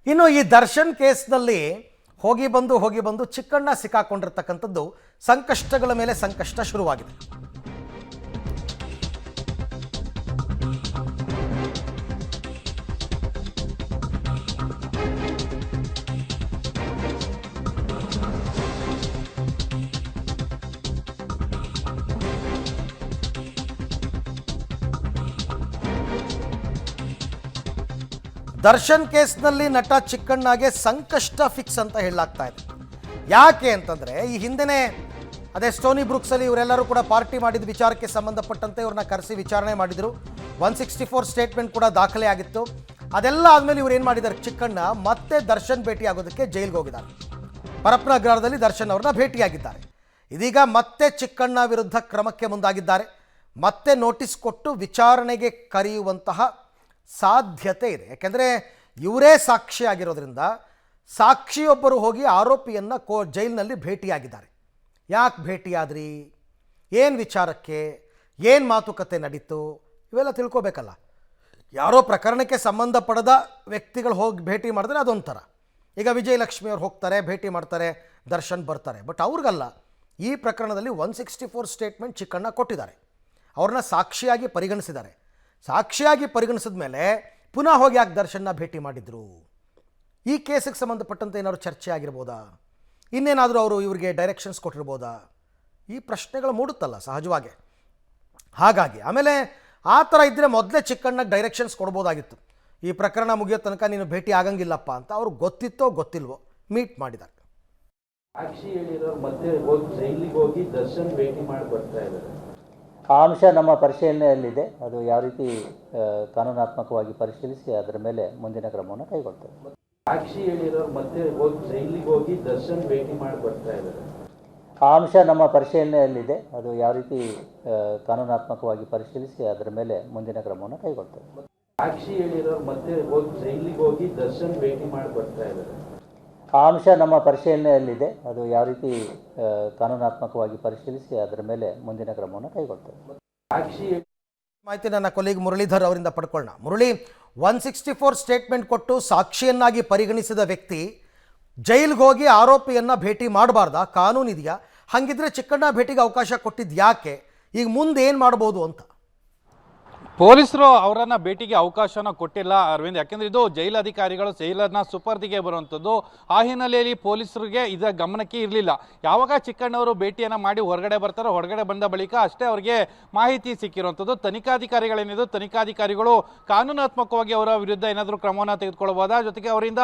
ಇನ್ನು ಈ ದರ್ಶನ್ ಕೇಸ್ನಲ್ಲಿ ಹೋಗಿ ಬಂದು ಚಿಕ್ಕಣ್ಣ ಸಿಕ್ಕಾಕೊಂಡಿರ್ತಕ್ಕಂಥದ್ದು ಸಂಕಷ್ಟಗಳ ಮೇಲೆ ಸಂಕಷ್ಟ ಶುರುವಾಗಿದೆ. ದರ್ಶನ್ ಕೇಸ್ನಲ್ಲಿ ನಟ ಚಿಕ್ಕಣ್ಣಗೆ ಸಂಕಷ್ಟ ಫಿಕ್ಸ್ ಅಂತ ಹೇಳಲಾಗ್ತಾ ಇದೆ. ಯಾಕೆ ಅಂತಂದರೆ ಈ ಹಿಂದೆನೇ ಅದೇ ಸ್ಟೋನಿ ಬ್ರೂಕ್ಸಲ್ಲಿ ಇವರೆಲ್ಲರೂ ಕೂಡ ಪಾರ್ಟಿ ಮಾಡಿದ ವಿಚಾರಕ್ಕೆ ಸಂಬಂಧಪಟ್ಟಂತೆ ಇವ್ರನ್ನ ಕರೆಸಿ ವಿಚಾರಣೆ ಮಾಡಿದರು. 164 ಸ್ಟೇಟ್ಮೆಂಟ್ ಕೂಡ ದಾಖಲೆ ಆಗಿತ್ತು. ಅದೆಲ್ಲ ಆದಮೇಲೆ ಇವ್ರು ಏನು ಮಾಡಿದ್ದಾರೆ, ಚಿಕ್ಕಣ್ಣ ಮತ್ತೆ ದರ್ಶನ್ ಭೇಟಿ ಆಗೋದಕ್ಕೆ ಜೈಲಿಗೆ ಹೋಗಿದ್ದಾರೆ. ಪರಪ್ಪನ ಅಗ್ರಹಾರದಲ್ಲಿ ದರ್ಶನ್ ಅವ್ರನ್ನ ಭೇಟಿಯಾಗಿದ್ದಾರೆ. ಇದೀಗ ಮತ್ತೆ ಚಿಕ್ಕಣ್ಣ ವಿರುದ್ಧ ಕ್ರಮಕ್ಕೆ ಮುಂದಾಗಿದ್ದಾರೆ. ಮತ್ತೆ ನೋಟಿಸ್ ಕೊಟ್ಟು ವಿಚಾರಣೆಗೆ ಕರೆಯುವಂತಹ ಸಾಧ್ಯತೆ ಇದೆ. ಯಾಕೆಂದರೆ ಇವರೇ ಸಾಕ್ಷಿಯಾಗಿರೋದ್ರಿಂದ ಸಾಕ್ಷಿಯೊಬ್ಬರು ಹೋಗಿ ಆರೋಪಿಯನ್ನು ಜೈಲಿನಲ್ಲಿ ಭೇಟಿಯಾಗಿದ್ದಾರೆ. ಯಾಕೆ ಭೇಟಿಯಾದ್ರಿ, ಏನು ವಿಚಾರಕ್ಕೆ, ಏನು ಮಾತುಕತೆ ನಡೀತು, ಇವೆಲ್ಲ ತಿಳ್ಕೊಬೇಕಲ್ಲ. ಯಾರೋ ಪ್ರಕರಣಕ್ಕೆ ಸಂಬಂಧಪಡದ ವ್ಯಕ್ತಿಗಳು ಹೋಗಿ ಭೇಟಿ ಮಾಡಿದ್ರೆ ಅದೊಂಥರ. ಈಗ ವಿಜಯಲಕ್ಷ್ಮಿ ಅವ್ರು ಹೋಗ್ತಾರೆ, ಭೇಟಿ ಮಾಡ್ತಾರೆ, ದರ್ಶನ್ ಬರ್ತಾರೆ. ಬಟ್ ಅವ್ರಿಗಲ್ಲ. ಈ ಪ್ರಕರಣದಲ್ಲಿ 164 ಸ್ಟೇಟ್ಮೆಂಟ್ ಚಿಕ್ಕಣ್ಣ ಕೊಟ್ಟಿದ್ದಾರೆ. ಅವ್ರನ್ನ ಸಾಕ್ಷಿಯಾಗಿ ಪರಿಗಣಿಸಿದ್ದಾರೆ. ಸಾಕ್ಷಿಯಾಗಿ ಪರಿಗಣಿಸಿದ ಮೇಲೆ ಪುನಃ ಹೋಗಿ ಯಾಕೆ ದರ್ಶನ್ನ ಭೇಟಿ ಮಾಡಿದರು, ಈ ಕೇಸಿಗೆ ಸಂಬಂಧಪಟ್ಟಂತೆ ಏನಾದ್ರು ಚರ್ಚೆ ಆಗಿರ್ಬೋದಾ, ಇನ್ನೇನಾದರೂ ಅವರು ಇವರಿಗೆ ಡೈರೆಕ್ಷನ್ಸ್ ಕೊಟ್ಟಿರ್ಬೋದಾ, ಈ ಪ್ರಶ್ನೆಗಳು ಮೂಡುತ್ತಲ್ಲ ಸಹಜವಾಗಿ. ಹಾಗಾಗಿ ಆಮೇಲೆ ಆ ಥರ ಇದ್ದರೆ ಮೊದಲೇ ಚಿಕ್ಕಣ್ಣಗೆ ಡೈರೆಕ್ಷನ್ಸ್ ಕೊಡ್ಬೋದಾಗಿತ್ತು. ಈ ಪ್ರಕರಣ ಮುಗಿಯೋ ತನಕ ನೀನು ಭೇಟಿ ಆಗಂಗಿಲ್ಲಪ್ಪ ಅಂತ ಅವ್ರಿಗೆ ಗೊತ್ತಿತ್ತೋ ಗೊತ್ತಿಲ್ವೋ ಮೀಟ್ ಮಾಡಿದ್ದಾರೆ. ಸಾಕ್ಷಿ ಹೇಳಿರೋರು ಮತ್ತೆ ಹೋಗಿ ಜೈಲಿಗೆ ಹೋಗಿ ದರ್ಶನ್ ಭೇಟಿ ಮಾಡಿ ಬರ್ತಾ ಇದ್ದಾರೆ. ಆ ಅಂಶ ನಮ್ಮ ಪರಿಶೀಲನೆಯಲ್ಲಿದೆ. ಅದು ಯಾವ ರೀತಿ ಕಾನೂನಾತ್ಮಕವಾಗಿ ಪರಿಶೀಲಿಸಿ ಅದರ ಮೇಲೆ ಮುಂದಿನ ಕ್ರಮವನ್ನು ಕೈಗೊಳ್ತೇವೆ. ಸಾಕ್ಷಿ ಹೇಳಿರೋರು ಮತ್ತೆ ಹೋಗಿ ಜೈಲಿಗೆ ಹೋಗಿ ದರ್ಶನ್ ಭೇಟಿ ಮಾಡಿ ಬರ್ತಾ ಇದ್ದಾರೆ. ಆ ಅಂಶ ನಮ್ಮ ಪರಿಶೀಲನೆಯಲ್ಲಿದೆ. ಅದು ಯಾವ ರೀತಿ ಕಾನೂನಾತ್ಮಕವಾಗಿ ಪರಿಶೀಲಿಸಿ ಅದರ ಮೇಲೆ ಮುಂದಿನ ಕ್ರಮವನ್ನು ಕೈಗೊಳ್ತೇವೆ. ಸಾಕ್ಷಿ ಹೇಳಿರೋರು ಮತ್ತೆ ಹೋಗಿ ಜೈಲಿಗೆ ಹೋಗಿ ದರ್ಶನ್ ಭೇಟಿ ಮಾಡಿ ಬರ್ತಾ ಇದ್ದಾರೆ. ಆ ಅಂಶ ನಮ್ಮ ಪರಿಶೀಲನೆಯಲ್ಲಿದೆ. ಅದು ಯಾವ ರೀತಿ ಕಾನೂನಾತ್ಮಕವಾಗಿ ಪರಿಶೀಲಿಸಿ ಅದರ ಮೇಲೆ ಮುಂದಿನ ಕ್ರಮವನ್ನು ಕೈಗೊಳ್ತೇವೆ. ಸಾಕ್ಷಿ ಮಾಹಿತಿ ನನ್ನ ಕೊಲೀಗ್ ಮುರಳೀಧರ್ ಅವರಿಂದ ಪಡ್ಕೊಳ್ಳೋಣ. ಮುರಳಿ, 164 ಸ್ಟೇಟ್ಮೆಂಟ್ ಕೊಟ್ಟು ಸಾಕ್ಷಿಯನ್ನಾಗಿ ಪರಿಗಣಿಸಿದ ವ್ಯಕ್ತಿ ಜೈಲಿಗೆ ಹೋಗಿ ಆರೋಪಿಯನ್ನು ಭೇಟಿ ಮಾಡಬಾರ್ದಾ, ಕಾನೂನಿದೆಯಾ? ಹಾಗಿದ್ರೆ ಚಿಕ್ಕಣ್ಣ ಭೇಟಿಗೆ ಅವಕಾಶ ಕೊಟ್ಟಿದ್ದು ಯಾಕೆ? ಈಗ ಮುಂದೆ ಏನು ಮಾಡ್ಬೋದು ಅಂತ. ಪೊಲೀಸರು ಅವರನ್ನು ಭೇಟಿಗೆ ಅವಕಾಶನ ಕೊಟ್ಟಿಲ್ಲ ಅರವಿಂದ್. ಯಾಕೆಂದರೆ ಇದು ಜೈಲಧಿಕಾರಿಗಳು ಜೈಲನ್ನ ಸುಪರ್ದಿಗೆ ಬರುವಂಥದ್ದು. ಆ ಹಿನ್ನೆಲೆಯಲ್ಲಿ ಪೊಲೀಸರಿಗೆ ಇದರ ಗಮನಕ್ಕೆ ಇರಲಿಲ್ಲ. ಯಾವಾಗ ಚಿಕ್ಕಣ್ಣವರು ಭೇಟಿಯನ್ನು ಮಾಡಿ ಹೊರಗಡೆ ಬರ್ತಾರೋ, ಹೊರಗಡೆ ಬಂದ ಬಳಿಕ ಅಷ್ಟೇ ಅವರಿಗೆ ಮಾಹಿತಿ ಸಿಕ್ಕಿರುವಂಥದ್ದು. ತನಿಖಾಧಿಕಾರಿಗಳೇನಿದು, ತನಿಖಾಧಿಕಾರಿಗಳು ಕಾನೂನಾತ್ಮಕವಾಗಿ ಅವರ ವಿರುದ್ಧ ಏನಾದರೂ ಕ್ರಮವನ್ನು ತೆಗೆದುಕೊಳ್ಳಬಹುದಾ, ಜೊತೆಗೆ ಅವರಿಂದ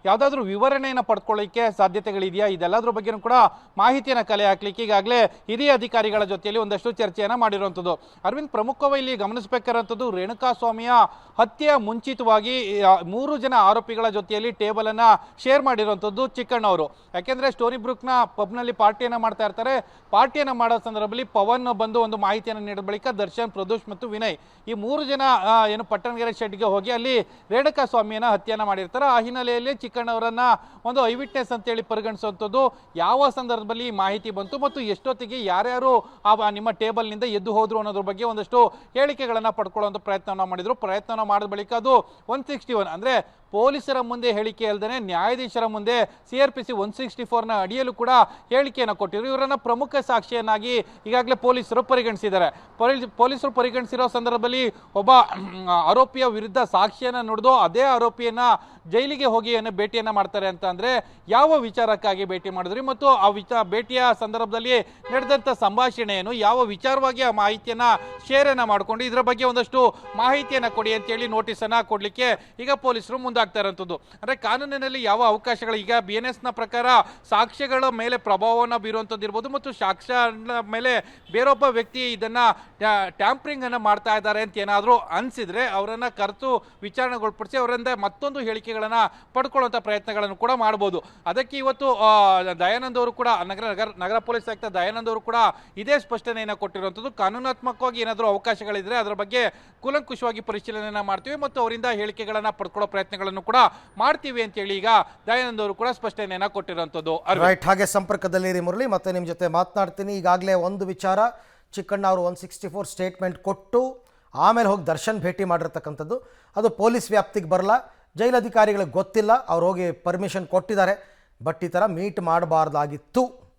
ಯಾವುದಾದ್ರೂ ವಿವರಣೆಯನ್ನು ಪಡ್ಕೊಳ್ಳಿಕ್ಕೆ ಸಾಧ್ಯತೆಗಳಿದೆಯಾ, ಇದೆಲ್ಲದ್ರ ಬಗ್ಗೆಯೂ ಕೂಡ ಮಾಹಿತಿಯನ್ನು ಕಲೆ ಹಾಕಲಿಕ್ಕೆ ಈಗಾಗಲೇ ಹಿರಿಯ ಅಧಿಕಾರಿಗಳ ಜೊತೆಯಲ್ಲಿ ಒಂದಷ್ಟು ಚರ್ಚೆಯನ್ನು ಮಾಡಿರುವಂಥದ್ದು. ಅರವಿಂದ್, ಪ್ರಮುಖವಾಗಿ ಇಲ್ಲಿ ಗಮನಿಸಬೇಕಾದ ರೇಣುಕಾಸ್ವಾಮಿಯ ಹತ್ಯೆಯ ಮುಂಚಿತವಾಗಿ 3 ಜನ ಆರೋಪಿಗಳ ಜೊತೆಯಲ್ಲಿ ಟೇಬಲ್ ಅನ್ನ ಶೇರ್ ಮಾಡಿರುವಂಥದ್ದು ಚಿಕ್ಕಣ್ಣ ಅವರು. ಯಾಕೆಂದ್ರೆ ಸ್ಟೋನಿ ಬ್ರೂಕ್ನ ಪಬ್ನಲ್ಲಿ ಪಾರ್ಟಿಯನ್ನು ಮಾಡ್ತಾ ಇರ್ತಾರೆ. ಪಾರ್ಟಿಯನ್ನು ಮಾಡೋ ಸಂದರ್ಭದಲ್ಲಿ ಪವನ್ ಬಂದು ಒಂದು ಮಾಹಿತಿಯನ್ನು ನೀಡಿದ ಬಳಿಕ ದರ್ಶನ್, ಪ್ರದೋಷ್ ಮತ್ತು ವಿನಯ್ ಈ 3 ಜನ ಏನು ಪಟ್ಟಣಗೆರೆ ಶೆಡ್ಗೆ ಹೋಗಿ ಅಲ್ಲಿ ರೇಣುಕಾಸ್ವಾಮಿಯನ್ನ ಹತ್ಯೆಯನ್ನು ಮಾಡಿರ್ತಾರೆ. ಆ ಹಿನ್ನೆಲೆಯಲ್ಲಿ ಚಿಕ್ಕಣ್ಣವರನ್ನ ಒಂದು ಐ ವಿಟ್ನೆಸ್ ಅಂತೇಳಿ ಪರಿಗಣಿಸುವಂಥದ್ದು. ಯಾವ ಸಂದರ್ಭದಲ್ಲಿ ಮಾಹಿತಿ ಬಂತು ಮತ್ತು ಎಷ್ಟೊತ್ತಿಗೆ ಯಾರ್ಯಾರು ನಿಮ್ಮ ಟೇಬಲ್ನಿಂದ ಎದ್ದು ಹೋದ್ರು ಅನ್ನೋದ್ರ ಬಗ್ಗೆ ಒಂದಷ್ಟು ಹೇಳಿಕೆಗಳನ್ನು ಪಡ್ಕೊಳ್ಳುವಂಥ ಪ್ರಯತ್ನವನ್ನು ಮಾಡಿದ್ರು. ಪ್ರಯತ್ನ ಮಾಡಿದ ಬಳಿಕ ಅದು 161 ಅಂದರೆ ಪೊಲೀಸರ ಮುಂದೆ ಹೇಳಿಕೆ ಅಲ್ಲದೆ ನ್ಯಾಯಾಧೀಶರ ಮುಂದೆ CRPC 164ನ ಅಡಿಯಲ್ಲೂ ಕೂಡ ಹೇಳಿಕೆಯನ್ನು ಕೊಟ್ಟಿದ್ರು. ಇವರನ್ನ ಪ್ರಮುಖ ಸಾಕ್ಷಿಯನ್ನಾಗಿ ಈಗಾಗಲೇ ಪೊಲೀಸರು ಪರಿಗಣಿಸಿದ್ದಾರೆ. ಪೊಲೀಸರು ಪರಿಗಣಿಸಿರೋ ಸಂದರ್ಭದಲ್ಲಿ ಒಬ್ಬ ಆರೋಪಿಯ ವಿರುದ್ಧ ಸಾಕ್ಷಿಯನ್ನು ನುಡಿದು ಅದೇ ಆರೋಪಿಯನ್ನ ಜೈಲಿಗೆ ಹೋಗಿ ಭೇಟಿಯನ್ನು ಮಾಡ್ತಾರೆ ಅಂತ ಅಂದರೆ ಯಾವ ವಿಚಾರಕ್ಕಾಗಿ ಭೇಟಿ ಮಾಡಿದ್ರಿ ಮತ್ತು ಆ ಭೇಟಿಯ ಸಂದರ್ಭದಲ್ಲಿ ನಡೆದಂಥ ಸಂಭಾಷಣೆ ಏನು, ಯಾವ ವಿಚಾರವಾಗಿ ಆ ಮಾಹಿತಿಯನ್ನು ಶೇರನ್ನು ಮಾಡಿಕೊಂಡು ಇದರ ಬಗ್ಗೆ ಒಂದಷ್ಟು ಮಾಹಿತಿಯನ್ನು ಕೊಡಿ ಅಂತೇಳಿ ನೋಟಿಸನ್ನು ಕೊಡಲಿಕ್ಕೆ ಈಗ ಪೊಲೀಸರು ಮುಂದಾಗ್ತಾ ಇರೋಂಥದ್ದು. ಅಂದರೆ ಕಾನೂನಿನಲ್ಲಿ ಯಾವ ಅವಕಾಶಗಳು, ಈಗ BNSನ ಪ್ರಕಾರ ಸಾಕ್ಷ್ಯಗಳ ಮೇಲೆ ಪ್ರಭಾವವನ್ನು ಬೀರುವಂಥದ್ದು ಇರ್ಬೋದು ಮತ್ತು ಸಾಕ್ಷ್ಯಗಳ ಮೇಲೆ ಬೇರೊಬ್ಬ ವ್ಯಕ್ತಿ ಇದನ್ನು ಟ್ಯಾಂಪರಿಂಗನ್ನು ಮಾಡ್ತಾ ಇದ್ದಾರೆ ಅಂತ ಏನಾದರೂ ಅನಿಸಿದರೆ ಅವರನ್ನು ಕರೆತು ವಿಚಾರಣೆಗೊಳಪಡಿಸಿ ಅವರಿಂದ ಮತ್ತೊಂದು ಹೇಳಿಕೆಗಳನ್ನು ಪಡ್ಕೊಳ್ಳುವಂಥ ಪ್ರಯತ್ನಗಳನ್ನು ಕೂಡ ಮಾಡ್ಬೋದು. ಅದಕ್ಕೆ ಇವತ್ತು ದಯಾನಂದ್ ಅವರು ಕೂಡ ನಗರ ಪೊಲೀಸ್ ಆಯುಕ್ತ ದಯಾನಂದ್ ಅವರು ಕೂಡ ಇದೇ ಸ್ಪಷ್ಟನೆಯನ್ನು ಕೊಟ್ಟಿರುವಂಥದ್ದು. ಕಾನೂನಾತ್ಮಕವಾಗಿ ಏನಾದರೂ ಅವಕಾಶಗಳಿದ್ರೆ ಅದರ ಬಗ್ಗೆ ಕೂಲಂಕುಷವಾಗಿ ಪರಿಶೀಲನೆಯನ್ನು ಮಾಡ್ತೀವಿ ಮತ್ತು ಅವರಿಂದ ಹೇಳಿಕೆಗಳನ್ನು ಪಡ್ಕೊಳ್ಳೋ ಪ್ರಯತ್ನಗಳನ್ನು ಕೂಡ ಮಾಡ್ತೀವಿ ಅಂತೇಳಿ ಈಗ ದಯಾನಂದ್ ಅವರು ಕೂಡ ಸ್ಪಷ್ಟನೆಯನ್ನು ಕೊಟ್ಟಿರುವಂಥದ್ದು. ರೈಟ್, ಹಾಗೆ ಸಂಪರ್ಕದಲ್ಲಿರಿ ಮುರಳಿ, ಮತ್ತೆ ನಿಮ್ಮ ಜೊತೆ ಮಾತನಾಡ್ತೀನಿ. ಈಗಾಗಲೇ ಒಂದು ವಿಚಾರ, ಚಿಕ್ಕಣ್ಣ ಅವರು 164 ಸ್ಟೇಟ್ಮೆಂಟ್ ಕೊಟ್ಟು ಆಮೇಲೆ ಹೋಗಿ ದರ್ಶನ್ ಭೇಟಿ ಮಾಡಿರ್ತಕ್ಕಂಥದ್ದು ಅದು ಪೊಲೀಸ್ ವ್ಯಾಪ್ತಿಗೆ ಬರಲ್ಲ, ಜೈಲಧಿಕಾರಿಗಳಿಗೆ ಗೊತ್ತಿಲ್ಲ, ಅವ್ರು ಹೋಗಿ ಪರ್ಮಿಷನ್ ಕೊಟ್ಟಿದ್ದಾರೆ, ಬಟ್ ಈ ಥರ ಮೀಟ್ ಮಾಡಬಾರ್ದಾಗಿತ್ತು